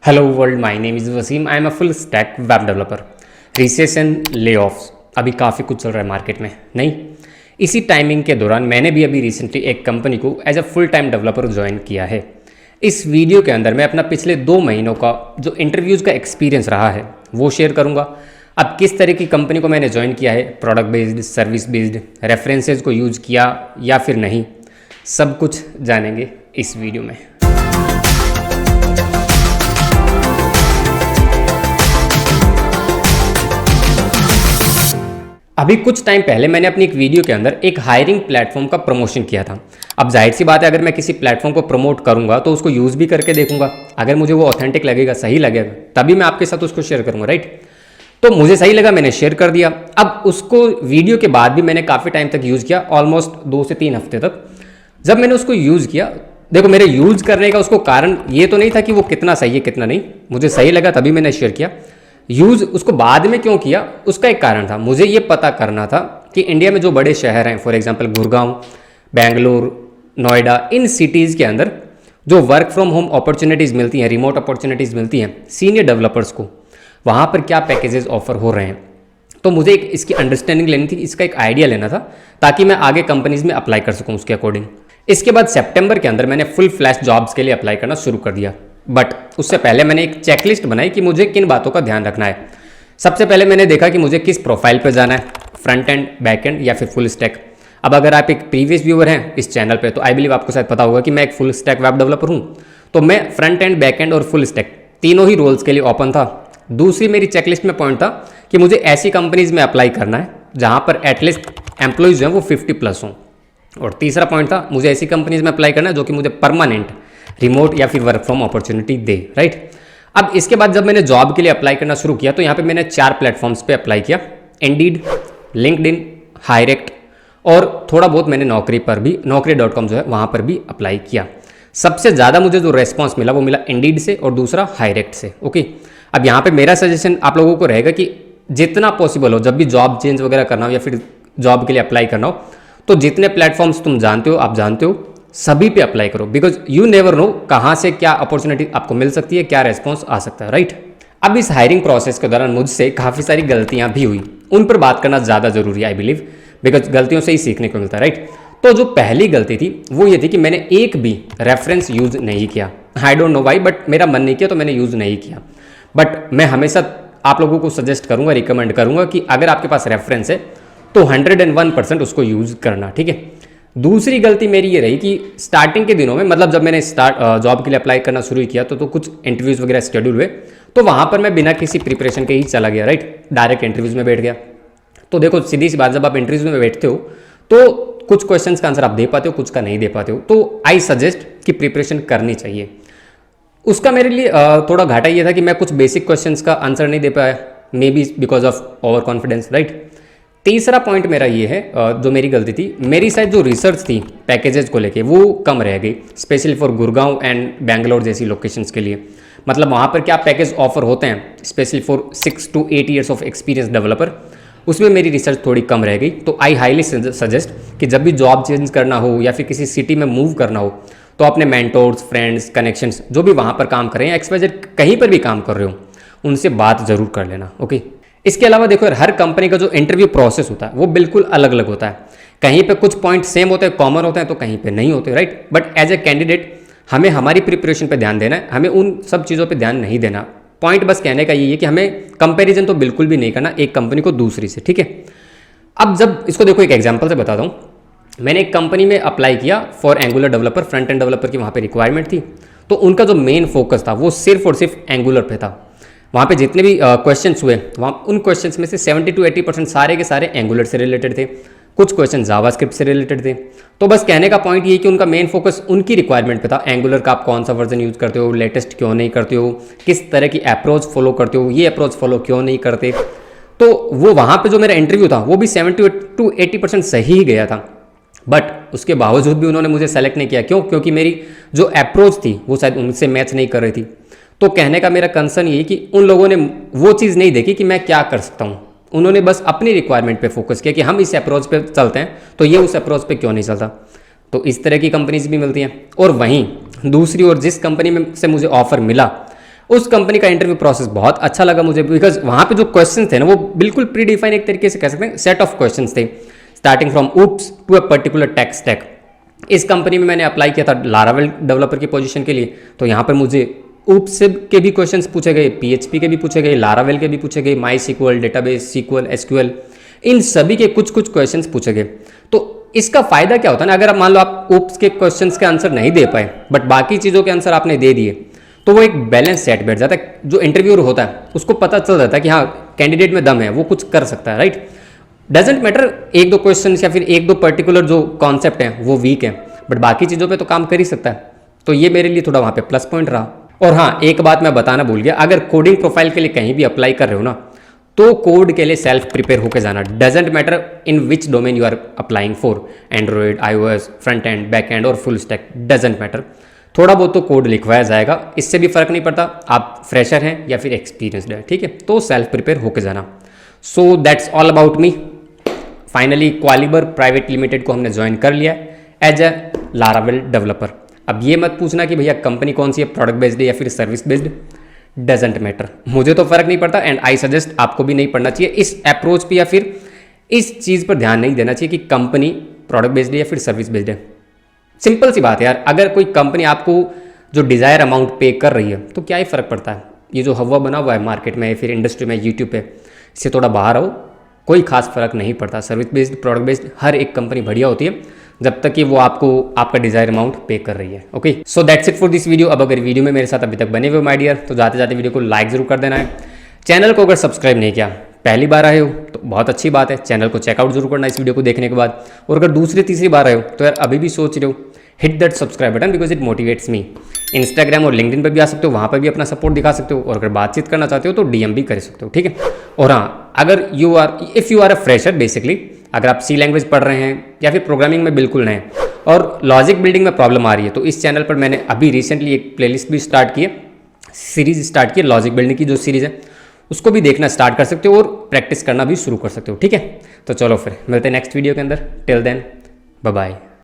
Hello world, my name is Waseem. I am a full stack web developer. Recession, layoffs, अभी काफ़ी कुछ चल रहा है मार्केट में, नहीं? इसी टाइमिंग के दौरान मैंने भी अभी रिसेंटली एक कंपनी को as a full time developer join किया है। इस वीडियो के अंदर मैं अपना पिछले 2 महीनों का जो इंटरव्यूज़ का एक्सपीरियंस रहा है वो शेयर करूँगा। अब किस तरह की कंपनी को मैंने ज्वाइन किया है, product based, service based, references को यूज़ किया या फिर नहीं, सब कुछ जानेंगे इस वीडियो में। अभी कुछ टाइम पहले मैंने अपनी एक वीडियो के अंदर एक हायरिंग प्लेटफॉर्म का प्रमोशन किया था। अब जाहिर सी बात है, अगर मैं किसी प्लेटफॉर्म को प्रमोट करूंगा तो उसको यूज़ भी करके देखूंगा। अगर मुझे वो ऑथेंटिक लगेगा, सही लगेगा, तभी मैं आपके साथ उसको शेयर करूंगा, राइट? तो मुझे सही लगा, मैंने शेयर कर दिया। अब उसको वीडियो के बाद भी मैंने काफ़ी टाइम तक यूज़ किया, ऑलमोस्ट 2 से 3 हफ्ते तक। जब मैंने उसको यूज़ किया, देखो मेरे यूज़ करने का उसको कारण ये तो नहीं था कि वो कितना सही है कितना नहीं, मुझे सही लगा तभी मैंने शेयर किया। यूज़ उसको बाद में क्यों किया, उसका एक कारण था। मुझे ये पता करना था कि इंडिया में जो बड़े शहर हैं, for example Gurgaon, Bengaluru, Noida, in cities के अंदर जो वर्क फ्रॉम होम अपॉर्चुनिटीज़ मिलती हैं, रिमोट अपॉर्चुनिटीज़ मिलती हैं सीनियर डेवलपर्स को, वहाँ पर क्या पैकेजेस ऑफर हो रहे हैं। तो मुझे एक इसकी अंडरस्टैंडिंग लेनी थी, इसका एक आइडिया लेना था, ताकि मैं आगे कंपनीज़ में अप्लाई कर सकूँ उसके अकॉर्डिंग। इसके बाद सितंबर के अंदर मैंने फुल फ्लैश जॉब्स के लिए अप्लाई करना शुरू कर दिया। बट उससे पहले मैंने एक चेकलिस्ट बनाई कि मुझे किन बातों का ध्यान रखना है। सबसे पहले मैंने देखा कि मुझे किस प्रोफाइल पे जाना है, फ्रंट एंड, बैक एंड या फिर फुल स्टैक। अब अगर आप एक प्रीवियस व्यूअर हैं इस चैनल पे तो आई बिलीव आपको शायद पता होगा कि मैं एक फुल स्टैक वेब डेवलपर हूँ। तो मैं फ्रंट एंड, बैक एंड और फुल स्टैक तीनों ही रोल्स के लिए ओपन था। दूसरी मेरी चेकलिस्ट में पॉइंट था कि मुझे ऐसी कंपनीज में अप्लाई करना है जहाँ पर एटलीस्ट एम्प्लॉयज़ जो हैं वो 50+ हों। और तीसरा पॉइंट था, मुझे ऐसी कंपनीज में अप्लाई करना है जो कि मुझे परमानेंट रिमोट या फिर work from opportunity they, right? अब इसके बाद जब मैंने जॉब के लिए अप्लाई करना शुरू किया तो यहाँ पे मैंने 4 प्लेटफॉर्म्स पे अप्लाई किया, इंडीड, लिंक्डइन, हायरेक्ट और थोड़ा बहुत मैंने नौकरी पर भी, naukri.com जो है वहाँ पर भी अप्लाई किया। सबसे ज़्यादा मुझे जो रेस्पॉन्स मिला वो मिला इंडीड से और दूसरा हायरेक्ट से, ओके? अब यहाँ पर मेरा सजेशन आप लोगों को रहेगा कि जितना पॉसिबल हो, जब भी जॉब चेंज वगैरह करना हो या फिर जॉब के लिए अप्लाई करना हो, तो जितने प्लेटफॉर्म्स तुम जानते हो, आप जानते हो, सभी पे अप्लाई करो। बिकॉज यू नेवर नो कहाँ से क्या अपॉर्चुनिटी आपको मिल सकती है, क्या रेस्पॉन्स आ सकता है, राइट? अब इस हायरिंग प्रोसेस के दौरान मुझसे काफ़ी सारी गलतियां भी हुई, उन पर बात करना ज़्यादा जरूरी है आई बिलीव, बिकॉज गलतियों से ही सीखने को मिलता है, राइट? तो जो पहली गलती थी वो ये थी कि मैंने एक भी रेफरेंस यूज़ नहीं किया। I don't know why, but मेरा मन नहीं किया तो मैंने यूज़ नहीं किया। बट मैं हमेशा आप लोगों को सजेस्ट करूँगा, रिकमेंड करूँगा कि अगर आपके पास रेफरेंस है तो 101% उसको यूज़ करना, ठीक है? दूसरी गलती मेरी ये रही कि स्टार्टिंग के दिनों में, मतलब जब मैंने जॉब के लिए अप्लाई करना शुरू किया तो कुछ इंटरव्यूज़ वगैरह शेड्यूल हुए, तो वहाँ पर मैं बिना किसी प्रिपरेशन के ही चला गया, राइट? डायरेक्ट इंटरव्यूज़ में बैठ गया। तो देखो सीधी सी बात, जब आप इंटरव्यूज़ में बैठते हो तो कुछ क्वेश्चंस का आंसर आप दे पाते हो, कुछ का नहीं दे पाते हो। तो आई सजेस्ट कि प्रिपरेशन करनी चाहिए। उसका मेरे लिए थोड़ा घाटा ये था कि मैं कुछ बेसिक क्वेश्चंस का आंसर नहीं दे पाया, may be because of over confidence, right? तीसरा पॉइंट मेरा ये है, जो मेरी गलती थी, मेरी शायद जो रिसर्च थी पैकेजेस को लेके वो कम रह गई, specially for Gurgaon and Bangalore जैसी लोकेशंस के लिए। मतलब वहाँ पर क्या पैकेज ऑफर होते हैं specially for 6 to 8 years of experience developer, उसमें मेरी रिसर्च थोड़ी कम रह गई। तो आई हाईली सजेस्ट कि जब भी जॉब चेंज करना हो या फिर किसी सिटी में मूव करना हो तो अपने मेंटोर्स, फ्रेंड्स, कनेक्शंस जो भी वहाँ पर काम कर रहे हैं, एक्सवाइजेड कहीं पर भी काम कर रहे हो, उनसे बात जरूर कर लेना, ओके? इसके अलावा देखो यार, हर कंपनी का जो इंटरव्यू प्रोसेस होता है वो बिल्कुल अलग अलग होता है। कहीं पे कुछ पॉइंट सेम होते हैं, कॉमन होते हैं, तो कहीं पे नहीं होते, right? But as a candidate हमें हमारी प्रिपरेशन पे ध्यान देना है, हमें उन सब चीज़ों पे ध्यान नहीं देना। पॉइंट बस कहने का ये है कि हमें कंपैरिजन तो बिल्कुल भी नहीं करना एक कंपनी को दूसरी से, ठीक है? अब जब इसको देखो एक एग्जाम्पल से बताता हूँ। मैंने एक कंपनी में अप्लाई किया for angular developer, front end developer की वहाँ पर रिक्वायरमेंट थी। तो उनका जो मेन फोकस था वो सिर्फ और सिर्फ एंगुलर पे था। वहाँ पे जितने भी क्वेश्चंस हुए, वहाँ उन क्वेश्चंस में से 70 to 80% सारे के सारे एंगुलर से रिलेटेड थे, कुछ क्वेश्चन जावास्क्रिप्ट से रिलेटेड थे। तो बस कहने का पॉइंट ये कि उनका मेन फोकस उनकी रिक्वायरमेंट पे था, एंगुलर का आप कौन सा वर्जन यूज़ करते हो, लेटेस्ट क्यों नहीं करते हो, किस तरह की अप्रोच फॉलो करते हो, ये अप्रोच फॉलो क्यों नहीं करते। तो वो वहाँ पर जो मेरा इंटरव्यू था वो भी 70 to 80% सही ही गया था। बट उसके बावजूद भी उन्होंने मुझे सेलेक्ट नहीं किया। क्यों? क्योंकि मेरी जो अप्रोच थी वो शायद उनसे मैच नहीं कर रही थी। तो कहने का मेरा कंसर्न ये कि उन लोगों ने वो चीज़ नहीं देखी कि मैं क्या कर सकता हूँ, उन्होंने बस अपनी रिक्वायरमेंट पे फोकस किया कि हम इस अप्रोच पे चलते हैं तो ये उस अप्रोच पे क्यों नहीं चलता। तो इस तरह की कंपनीज भी मिलती हैं। और वहीं दूसरी ओर जिस कंपनी में से मुझे ऑफर मिला उस कंपनी का इंटरव्यू प्रोसेस बहुत अच्छा लगा मुझे, बिकॉज वहाँ पे जो क्वेश्चन थे ना वो बिल्कुल प्री डिफाइन एक तरीके से कह सकते हैं सेट ऑफ क्वेश्चन थे, starting from oops to a particular tech stack. इस कंपनी में मैंने अप्लाई किया था लारावेल डेवलपर की पोजीशन के लिए, तो यहाँ पर मुझे ऊप्स के भी क्वेश्चंस पूछे गए, PHP के भी पूछे गए, लारावेल के भी पूछे गए, माई SQL, डेटाबेस, SQL, SQL, इन सभी के कुछ कुछ क्वेश्चंस पूछे गए। तो इसका फायदा क्या होता है ना, अगर आप मान लो आप ऊप्स के क्वेश्चंस के आंसर नहीं दे पाए बट बाकी चीज़ों के आंसर आपने दे दिए, तो वो एक बैलेंस सेट बैठ जाता है। जो इंटरव्यूअर होता है उसको पता चल जाता है कि हाँ कैंडिडेट में दम है, वो कुछ कर सकता है, राइट। डजेंट मैटर एक दो क्वेश्चन या फिर एक दो पर्टिकुलर जो कॉन्सेप्ट हैं वो वीक है, बट बाकी चीज़ों पे तो काम कर ही सकता है। तो ये मेरे लिए थोड़ा वहाँ पे प्लस पॉइंट रहा। और हाँ, एक बात मैं बताना भूल गया, अगर कोडिंग प्रोफाइल के लिए कहीं भी अप्लाई कर रहे हो ना, तो कोड के लिए सेल्फ प्रिपेयर होकर जाना। Doesn't matter in which domain you are applying for, Android, iOS, front end, back end और फुल स्टैक, डजेंट मैटर, थोड़ा बहुत तो कोड लिखवाया जाएगा, इससे भी फर्क नहीं पड़ता आप फ्रेशर हैं या फिर एक्सपीरियंसड है, ठीक है। तो सेल्फ प्रिपेयर होकर जाना। So that's all about me. Finally Qualiber private limited को हमने ज्वाइन कर लिया एज ए लारावेल डेवलपर। अब ये मत पूछना कि भैया कंपनी कौन सी है, प्रोडक्ट बेस्ड है या फिर सर्विस बेस्ड, डजेंट मैटर, मुझे तो फर्क नहीं पड़ता एंड आई सजेस्ट आपको भी नहीं पढ़ना चाहिए। इस अप्रोच पे या फिर इस चीज़ पर ध्यान नहीं देना चाहिए कि कंपनी प्रोडक्ट बेस्ड है या फिर सर्विस बेस्ड है। सिंपल सी बात है यार, अगर कोई कंपनी आपको जो डिज़ायर अमाउंट पे कर रही है तो क्या ही फ़र्क पड़ता है। ये जो हवा बना हुआ है मार्केट में या फिर इंडस्ट्री में, यूट्यूब पे, इससे थोड़ा बाहर आओ, कोई खास फर्क नहीं पड़ता। सर्विस बेस्ड, प्रोडक्ट बेस्ड, हर एक कंपनी बढ़िया होती है जब तक कि वो आपको आपका डिज़ायर अमाउंट पे कर रही है। Okay, so that's it for this video. अब अगर वीडियो में मेरे साथ अभी तक बने हुए माय डियर, तो जाते जाते वीडियो को लाइक जरूर कर देना है। चैनल को अगर सब्सक्राइब नहीं किया, पहली बार आए हो तो बहुत अच्छी बात है, चैनल को चेकआउट जरूर करना इस वीडियो को देखने के बाद। और अगर दूसरी तीसरी बार आए हो तो यार अभी भी सोच रहे हो, hit that subscribe button because it motivates me. Instagram और लिंक्डइन पर भी आ सकते हो, वहाँ पर भी अपना सपोर्ट दिखा सकते हो, और अगर बातचीत करना चाहते हो तो DM भी कर सकते हो, ठीक है। और हाँ, अगर if you are a fresher, basically अगर आप C लैंग्वेज पढ़ रहे हैं या फिर प्रोग्रामिंग में बिल्कुल नए और लॉजिक बिल्डिंग में प्रॉब्लम आ रही है, तो इस चैनल पर मैंने अभी रिसेंटली एक प्लेलिस्ट भी स्टार्ट की है, सीरीज स्टार्ट की है, लॉजिक बिल्डिंग की जो सीरीज़ है उसको भी देखना स्टार्ट कर सकते हो और प्रैक्टिस करना भी शुरू कर सकते हो, ठीक है। तो चलो फिर मिलते हैं नेक्स्ट वीडियो के अंदर। Till then bye bye.